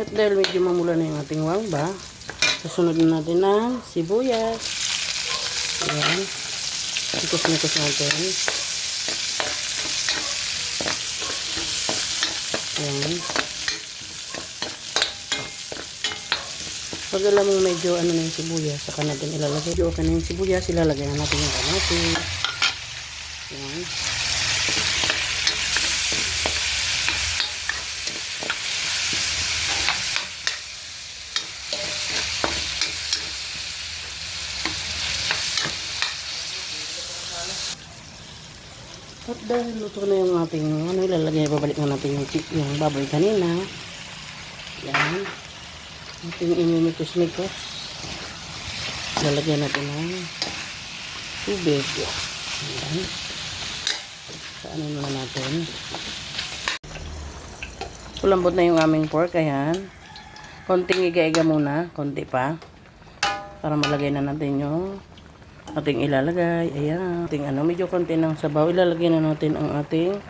At dahil medyo mamula na yung ating wangba, susunod na natin ng sibuyas. Ayan. Nikos-nikos natin. Ayan. Pag alam mong medyo ano na yung sibuyas, saka natin ilalagay. Medyo okay na yung sibuyas, ilalagay na natin yung kamatis. Ayan. At dahil luto na yung ating ano, ilalagay, babalik na natin yung baboy kanina. Yan. Ating inimikos-mikos. Ilalagay natin ng tubig. Yan. Saanin na natin. Kulambot na yung aming pork. Ayan. Konting iga-iga muna. Konti pa. Para malagay na natin yung ating ilalagay. Ayan. Ating ano, medyo konti ng sabaw. Ilalagay na natin ang ating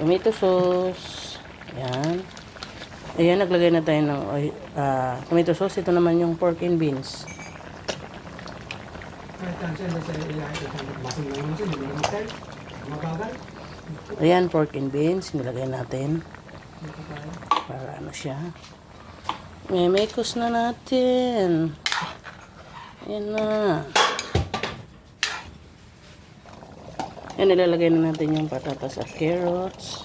tomato sauce. Ayan. Ayan, naglagay na tayo ng tomato sauce. Ito naman yung pork and beans. Ayan, pork and beans. Nilagay natin. Para ano siya. Memekos na natin. Ayan na. Yan, ilalagay na natin yung patatas at carrots.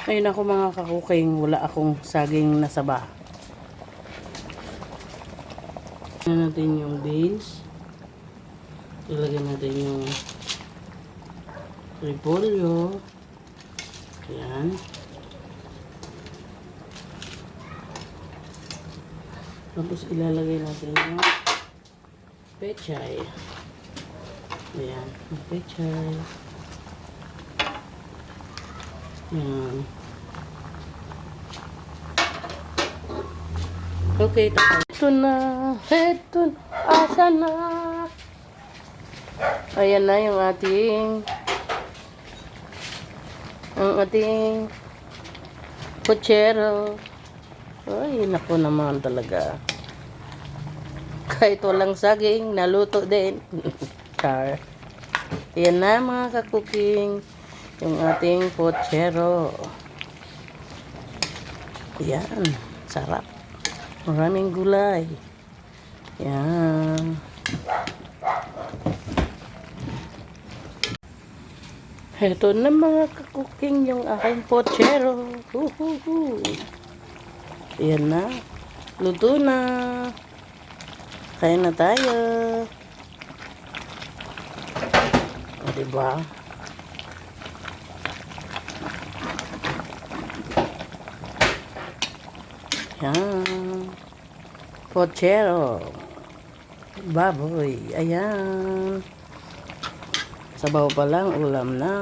Ayun ako mga kakuking, wala akong saging na saba. Ilalagay natin yung beans. Ilalagay natin yung repolyo. Ayan. Tapos ilalagay natin yung pechay. Ayan, yung pechay. Ayan. Okay, tapos. Ito na. Ito na. Asa na? Ayan na yung ating kutsero. Ay, naku naman talaga. Kahit walang saging, naluto din. Char. Ayan na mga kakuking. Yung ating pochero. Ayan. Sarap. Maraming gulay. Ayan. Ito na mga kakuking yung aking pochero. Ayan na. Luto na. Kaya na tayo. O, diba? Ayan. Pochero. Baboy. Ayan. Sabaw pa lang, ulam na.